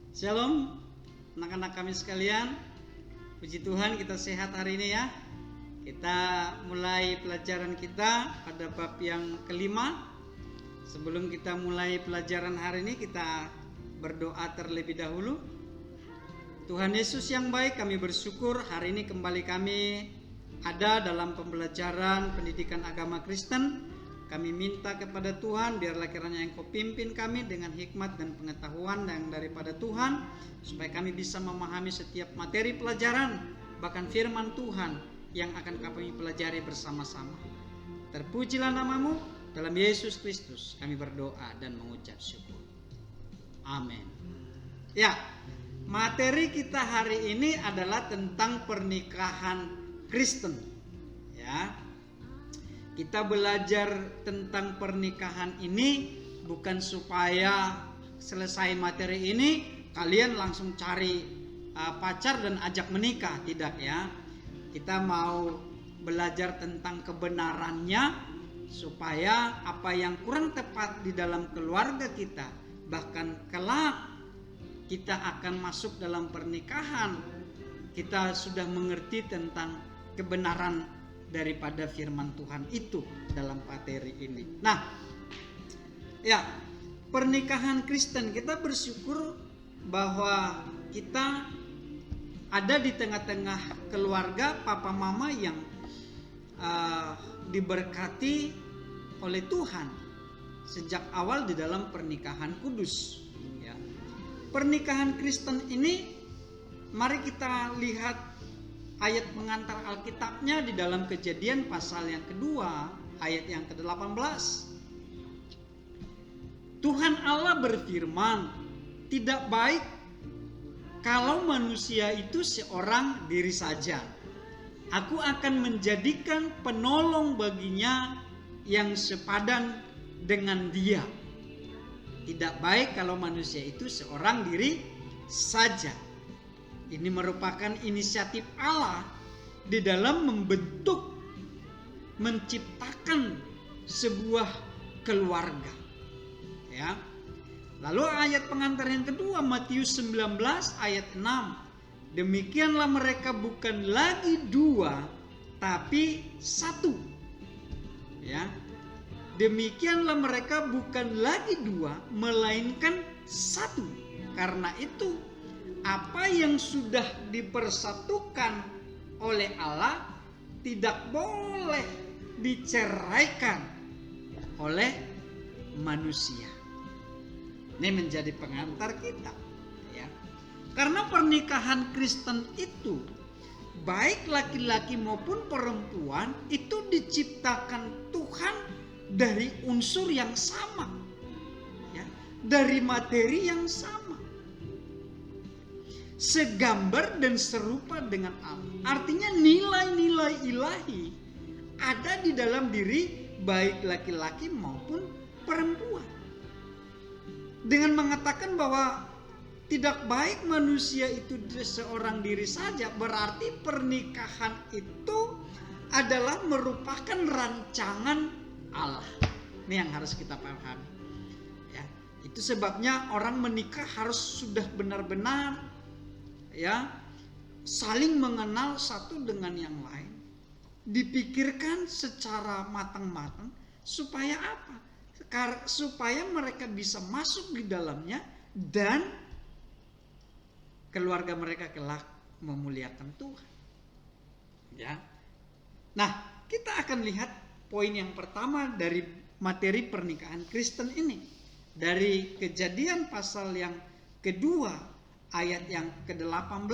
Shalom anak-anak kami sekalian. Puji Tuhan kita sehat hari ini ya. Kita mulai pelajaran kita pada bab yang kelima. Sebelum kita mulai pelajaran hari ini, kita berdoa terlebih dahulu. Tuhan Yesus yang baik, kami bersyukur hari ini kembali kami ada dalam pembelajaran pendidikan agama Kristen. Kami minta kepada Tuhan, biarlah kiranya Engkau pimpin kami dengan hikmat dan pengetahuan yang daripada Tuhan, supaya kami bisa memahami setiap materi pelajaran, bahkan firman Tuhan yang akan kami pelajari bersama-sama. Terpujilah nama-Mu, dalam Yesus Kristus kami berdoa dan mengucap syukur. Amin. Ya, materi kita hari ini adalah tentang pernikahan Kristen. Ya. Kita belajar tentang pernikahan ini bukan supaya selesai materi ini kalian langsung cari pacar dan ajak menikah, tidak ya. Kita mau belajar tentang kebenarannya supaya apa yang kurang tepat di dalam keluarga kita, bahkan kelak kita akan masuk dalam pernikahan, kita sudah mengerti tentang kebenaran daripada firman Tuhan itu dalam materi ini. Nah, ya, pernikahan Kristen, kita bersyukur bahwa kita ada di tengah-tengah keluarga papa mama yang diberkati oleh Tuhan sejak awal di dalam pernikahan kudus. Ya. Pernikahan Kristen ini, mari kita lihat ayat pengantar Alkitabnya di dalam Kejadian pasal yang kedua, ayat yang ke-18. Tuhan Allah berfirman, tidak baik kalau manusia itu seorang diri saja. Aku akan menjadikan penolong baginya yang sepadan dengan dia. Tidak baik kalau manusia itu seorang diri saja. Ini merupakan inisiatif Allah di dalam membentuk, menciptakan sebuah keluarga. Ya. Lalu ayat pengantar yang kedua, Matius 19 ayat 6. Demikianlah mereka bukan lagi dua, tapi satu. Ya. Demikianlah mereka bukan lagi dua, melainkan satu. Karena itu, apa yang sudah dipersatukan oleh Allah tidak boleh diceraikan oleh manusia. Ini menjadi pengantar kita, ya. Karena pernikahan Kristen itu, baik laki-laki maupun perempuan, itu diciptakan Tuhan dari unsur yang sama, ya, dari materi yang sama, segambar dan serupa dengan Allah. Artinya nilai-nilai ilahi ada di dalam diri baik laki-laki maupun perempuan. Dengan mengatakan bahwa tidak baik manusia itu seorang diri saja, berarti pernikahan itu adalah merupakan rancangan Allah. Ini yang harus kita pahami. Ya, itu sebabnya orang menikah harus sudah benar-benar, ya, saling mengenal satu dengan yang lain, dipikirkan secara matang-matang supaya apa? Supaya mereka bisa masuk di dalamnya dan keluarga mereka kelak memuliakan Tuhan. Ya. Nah, kita akan lihat poin yang pertama dari materi pernikahan Kristen ini dari Kejadian pasal yang kedua, ayat yang ke-18,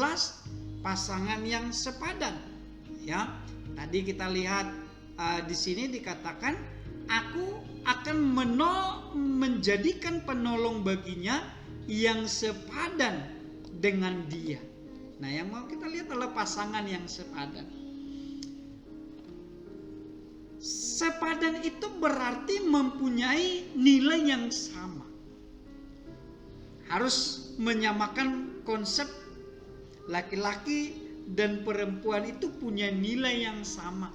pasangan yang sepadan. Ya, tadi kita lihat di sini dikatakan, aku akan menjadikan penolong baginya yang sepadan dengan dia. Nah, yang mau kita lihat adalah pasangan yang sepadan. Sepadan itu berarti mempunyai nilai yang sama. Harus menyamakan konsep laki-laki dan perempuan itu punya nilai yang sama.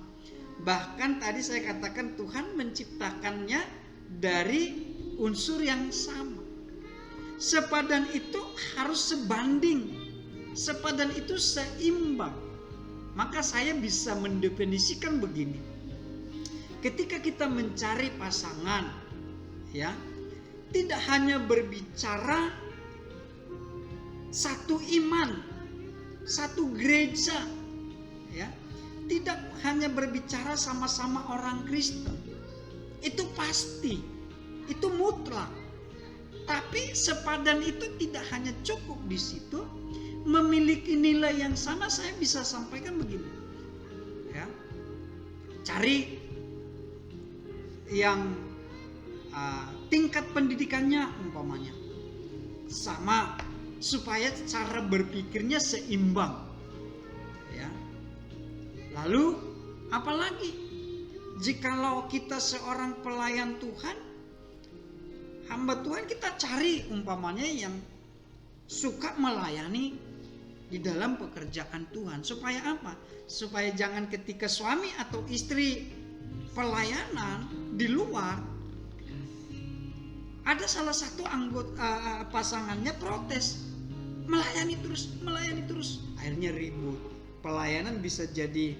Bahkan tadi saya katakan Tuhan menciptakannya dari unsur yang sama. sepadan itu harus sebanding, sepadan itu seimbang. Maka saya bisa mendefinisikan begini. Ketika kita mencari pasangan, ya, tidak hanya berbicara satu iman, satu gereja, ya, tidak hanya berbicara sama-sama orang Kristen. Itu pasti, itu mutlak. Tapi sepadan itu tidak hanya cukup di situ, memiliki nilai yang sama. Saya bisa sampaikan begini, ya, cari yang tingkat pendidikannya umpamanya sama, supaya cara berpikirnya seimbang, ya. Lalu apalagi jikalau kita seorang pelayan Tuhan, hamba Tuhan, kita cari umpamanya yang suka melayani di dalam pekerjaan Tuhan. Supaya apa? Supaya jangan ketika suami atau istri pelayanan di luar, ada salah satu anggota pasangannya protes, melayani terus, akhirnya ribut. Pelayanan bisa jadi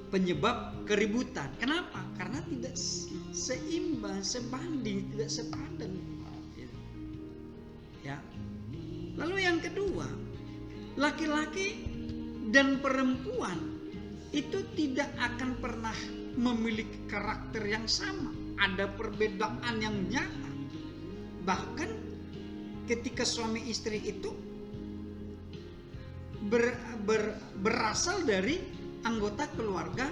penyebab keributan. Kenapa? Karena tidak seimbang, sebanding, tidak sepadan. Ya. Lalu yang kedua, laki-laki dan perempuan itu tidak akan pernah memiliki karakter yang sama. Ada perbedaan yang nyata. Bahkan ketika suami istri itu berasal dari anggota keluarga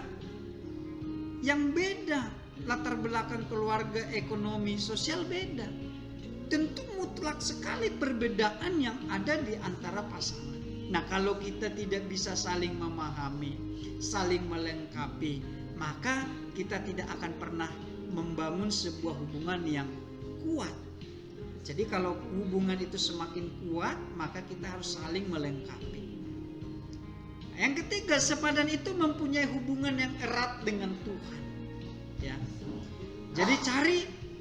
yang beda, latar belakang keluarga, ekonomi, sosial beda, tentu mutlak sekali perbedaan yang ada di antara pasangan. Nah, kalau kita tidak bisa saling memahami, saling melengkapi, maka kita tidak akan pernah membangun sebuah hubungan yang kuat. Jadi kalau hubungan itu semakin kuat, maka kita harus saling melengkapi. Yang ketiga, sepadan itu mempunyai hubungan yang erat dengan Tuhan. Ya. Jadi cari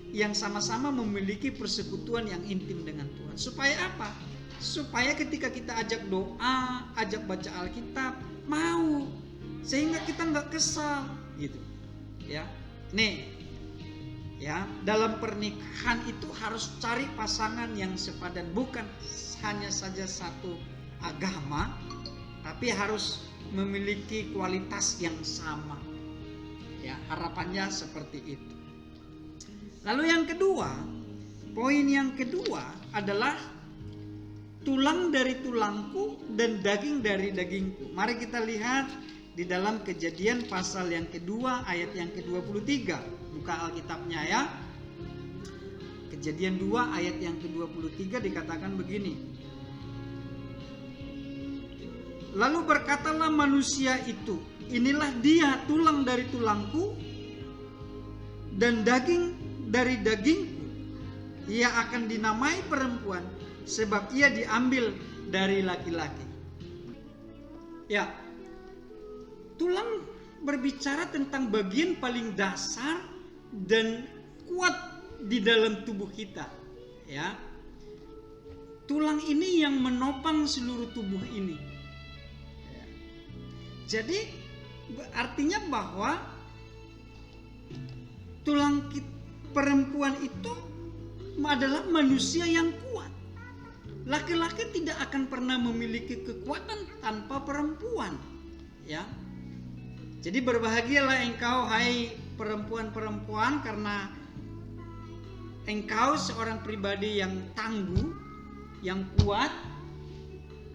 yang sama-sama memiliki persekutuan yang intim dengan Tuhan. Supaya apa? Supaya ketika kita ajak doa, ajak baca Alkitab, mau, sehingga kita nggak kesal, gitu. Ya, nih, ya, dalam pernikahan itu harus cari pasangan yang sepadan, bukan hanya saja satu agama, tapi harus memiliki kualitas yang sama. Ya, harapannya seperti itu. Lalu yang kedua, poin yang kedua adalah tulang dari tulangku dan daging dari dagingku. Mari kita lihat di dalam Kejadian pasal yang kedua ayat yang ke-23. Buka Alkitabnya ya. Kejadian 2 ayat yang ke-23 dikatakan begini. Lalu berkatalah manusia itu, inilah dia tulang dari tulangku dan daging dari dagingku. Ia akan dinamai perempuan sebab ia diambil dari laki-laki. Ya, tulang berbicara tentang bagian paling dasar dan kuat di dalam tubuh kita. Ya, tulang ini yang menopang seluruh tubuh ini. Ya. Jadi artinya bahwa tulang perempuan itu adalah manusia yang kuat. Laki-laki tidak akan pernah memiliki kekuatan tanpa perempuan. Ya. Jadi berbahagialah engkau hai perempuan-perempuan, karena engkau seorang pribadi yang tangguh, yang kuat.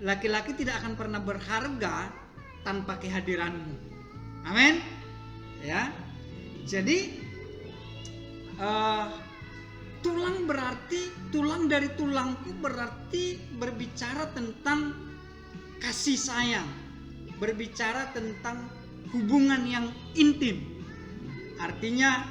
Laki-laki tidak akan pernah berharga tanpa kehadiranmu. Amin. Ya. Jadi tulang berarti, tulang dari tulangku berarti berbicara tentang kasih sayang, berbicara tentang hubungan yang intim. Artinya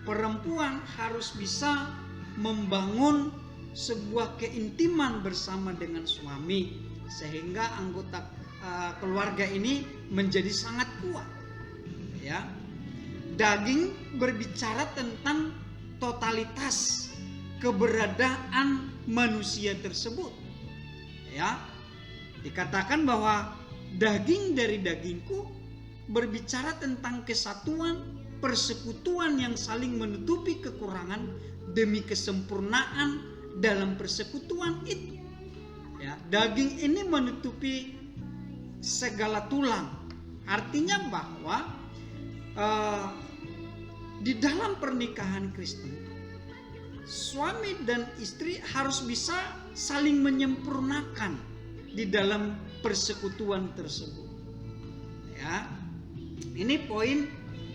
perempuan harus bisa membangun sebuah keintiman bersama dengan suami, sehingga anggota keluarga ini menjadi sangat kuat. Ya. Daging berbicara tentang totalitas keberadaan manusia tersebut. Ya, dikatakan bahwa daging dari dagingku berbicara tentang kesatuan, persekutuan yang saling menutupi kekurangan demi kesempurnaan dalam persekutuan itu. Ya, daging ini menutupi segala tulang. Artinya bahwa di dalam pernikahan Kristen, suami dan istri harus bisa saling menyempurnakan di dalam persekutuan tersebut. Ya, ini poin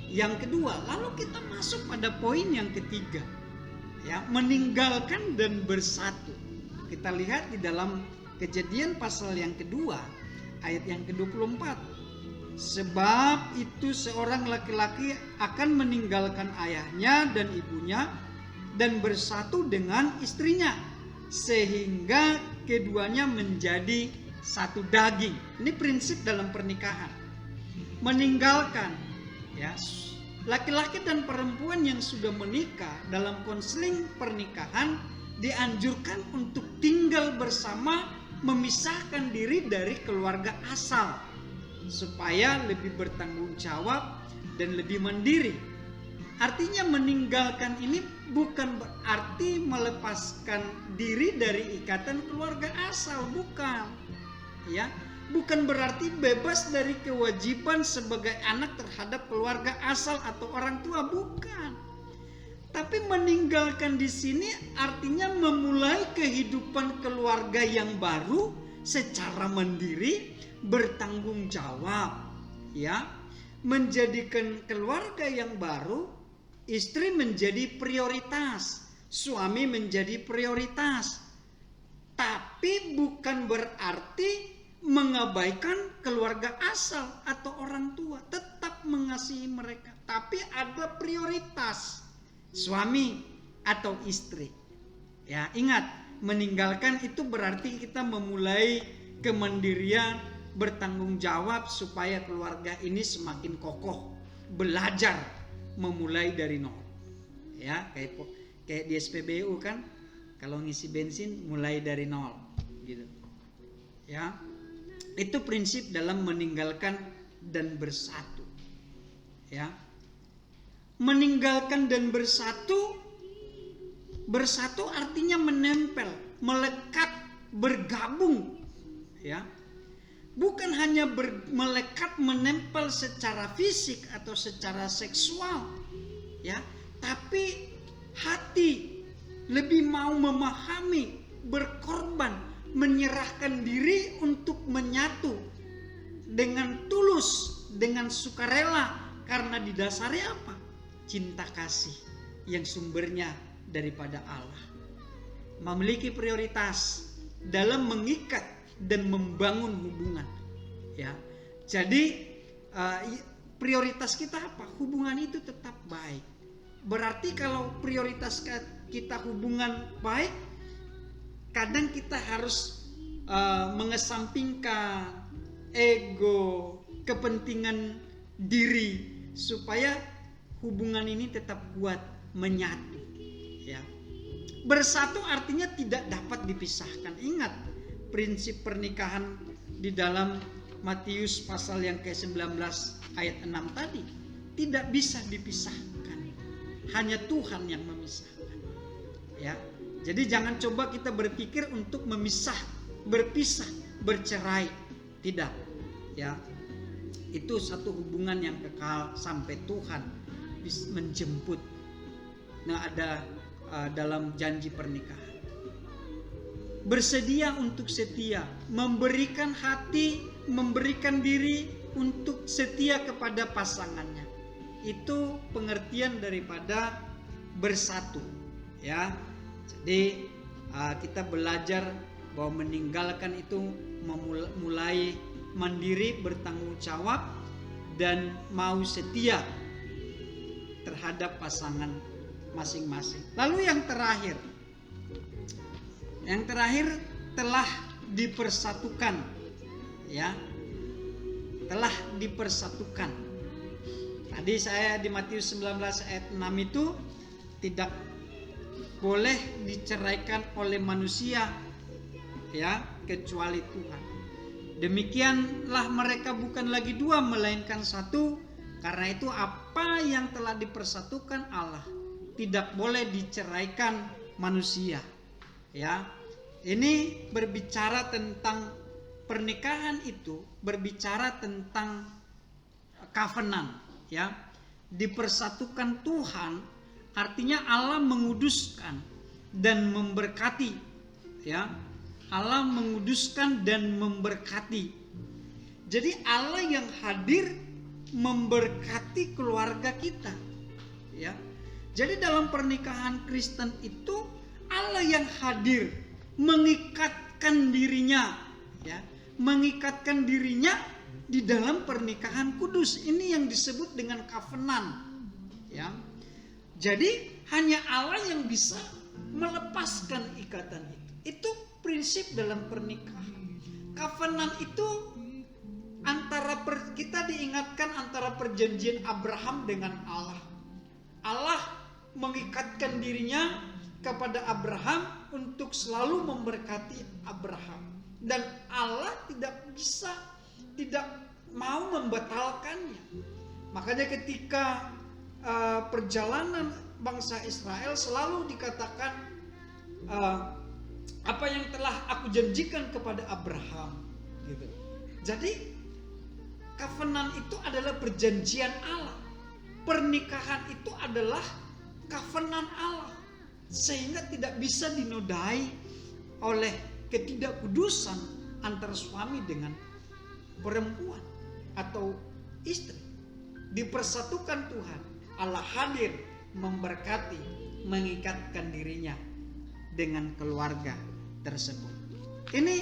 yang kedua. Lalu kita masuk pada poin yang ketiga, ya, meninggalkan dan bersatu. Kita lihat di dalam Kejadian pasal yang kedua ayat yang ke-24. Sebab itu seorang laki-laki akan meninggalkan ayahnya dan ibunya dan bersatu dengan istrinya, sehingga keduanya menjadi satu daging. Ini prinsip dalam pernikahan. Meninggalkan, ya, laki-laki dan perempuan yang sudah menikah dalam konseling pernikahan dianjurkan untuk tinggal bersama, memisahkan diri dari keluarga asal supaya lebih bertanggung jawab dan lebih mandiri. Artinya meninggalkan ini bukan berarti melepaskan diri dari ikatan keluarga asal, bukan. Ya, bukan berarti bebas dari kewajiban sebagai anak terhadap keluarga asal atau orang tua, bukan. Tapi meninggalkan di sini artinya memulai kehidupan keluarga yang baru secara mandiri, bertanggung jawab, ya. Menjadikan keluarga yang baru, istri menjadi prioritas, suami menjadi prioritas. Tapi bukan berarti mengabaikan keluarga asal atau orang tua, tetap mengasihi mereka, tapi ada prioritas suami atau istri. Ya, ingat, meninggalkan itu berarti kita memulai kemandirian, bertanggung jawab supaya keluarga ini semakin kokoh, belajar memulai dari nol. Ya, kayak di SPBU kan, kalau ngisi bensin mulai dari nol, gitu. Ya, itu prinsip dalam meninggalkan dan bersatu. Ya, meninggalkan dan bersatu artinya menempel, melekat, bergabung, ya. Bukan hanya melekat, menempel secara fisik atau secara seksual, ya, tapi hati lebih mau memahami, berkorban, menyerahkan diri untuk menyatu dengan tulus, dengan sukarela, karena didasari apa? Cinta kasih yang sumbernya daripada Allah. Memiliki prioritas dalam mengikat dan membangun hubungan, ya. Jadi prioritas kita apa? Hubungan itu tetap baik. Berarti kalau prioritas kita hubungan baik, kadang kita harus mengesampingkan ego, kepentingan diri supaya hubungan ini tetap kuat, menyatu, ya. Bersatu artinya tidak dapat dipisahkan. Ingat prinsip pernikahan di dalam Matius pasal yang ke-19 ayat 6 tadi, tidak bisa dipisahkan. Hanya Tuhan yang memisahkan, ya. Jadi jangan coba kita berpikir untuk memisah, berpisah, bercerai. Tidak, ya. Itu satu hubungan yang kekal sampai Tuhan menjemput. Nah, ada dalam janji pernikahan. Bersedia untuk setia, memberikan hati, memberikan diri untuk setia kepada pasangannya. Itu pengertian daripada bersatu, ya. Jadi kita belajar bahwa meninggalkan itu memulai mandiri, bertanggung jawab, dan mau setia terhadap pasangan masing-masing. Lalu yang terakhir telah dipersatukan, ya, telah dipersatukan. Tadi saya di Matius 19 ayat 6 itu tidak boleh diceraikan oleh manusia, ya, kecuali Tuhan. Demikianlah mereka bukan lagi dua melainkan satu. Karena itu apa yang telah dipersatukan Allah tidak boleh diceraikan manusia. Ya, ini berbicara tentang pernikahan, itu berbicara tentang covenant, ya. Dipersatukan Tuhan artinya Allah menguduskan dan memberkati, ya. Allah menguduskan dan memberkati. Jadi Allah yang hadir memberkati keluarga kita, ya. Jadi dalam pernikahan Kristen itu Allah yang hadir mengikatkan dirinya, ya, mengikatkan dirinya di dalam pernikahan kudus. Ini yang disebut dengan covenant, ya. Jadi hanya Allah yang bisa melepaskan ikatan itu. Itu prinsip dalam pernikahan. Covenant itu kita diingatkan antara perjanjian Abraham dengan Allah. Allah mengikatkan dirinya kepada Abraham untuk selalu memberkati Abraham, dan Allah tidak mau membatalkannya. Makanya ketika perjalanan bangsa Israel selalu dikatakan apa yang telah aku janjikan kepada Abraham, gitu. Jadi covenant itu adalah perjanjian Allah. Pernikahan itu adalah covenant Allah, sehingga tidak bisa dinodai oleh ketidakkudusan antara suami dengan perempuan atau istri. Dipersatukan Tuhan, Allah hadir memberkati, mengikatkan dirinya dengan keluarga tersebut. Ini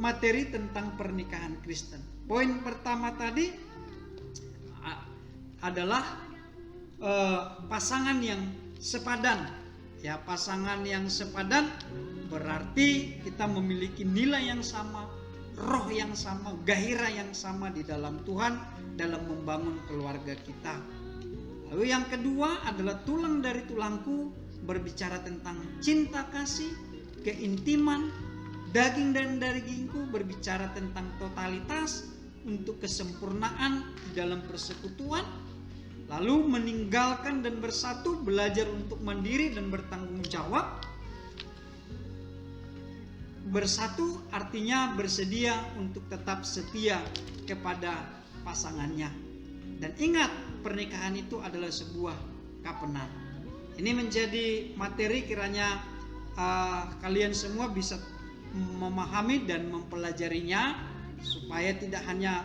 materi tentang pernikahan Kristen. Poin pertama tadi adalah pasangan yang sepadan. Ya, pasangan yang sepadan berarti kita memiliki nilai yang sama, roh yang sama, gairah yang sama di dalam Tuhan dalam membangun keluarga kita. Lalu yang kedua adalah tulang dari tulangku, berbicara tentang cinta kasih, keintiman, daging dan dagingku, berbicara tentang totalitas untuk kesempurnaan di dalam persekutuan. Lalu meninggalkan dan bersatu, belajar untuk mandiri dan bertanggung jawab. Bersatu artinya bersedia untuk tetap setia kepada pasangannya. Dan ingat, pernikahan itu adalah sebuah covenant. Ini menjadi materi, kiranya kalian semua bisa memahami dan mempelajarinya, supaya tidak hanya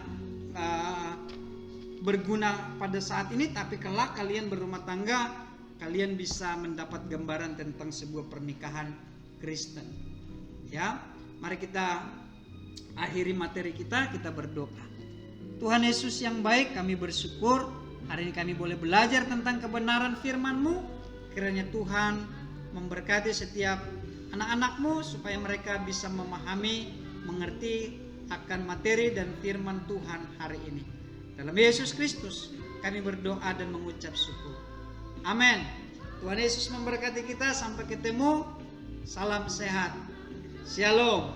berguna pada saat ini, tapi kelak kalian berumah tangga, kalian bisa mendapat gambaran tentang sebuah pernikahan Kristen. Ya, mari kita akhiri materi kita berdoa. Tuhan Yesus yang baik, kami bersyukur hari ini kami boleh belajar tentang kebenaran firman-Mu. Kiranya Tuhan memberkati setiap anak-anak-Mu supaya mereka bisa memahami, mengerti akan materi dan firman Tuhan hari ini. Dalam Yesus Kristus kami berdoa dan mengucap syukur. Amin. Tuhan Yesus memberkati kita. Sampai ketemu. Salam sehat. Shalom.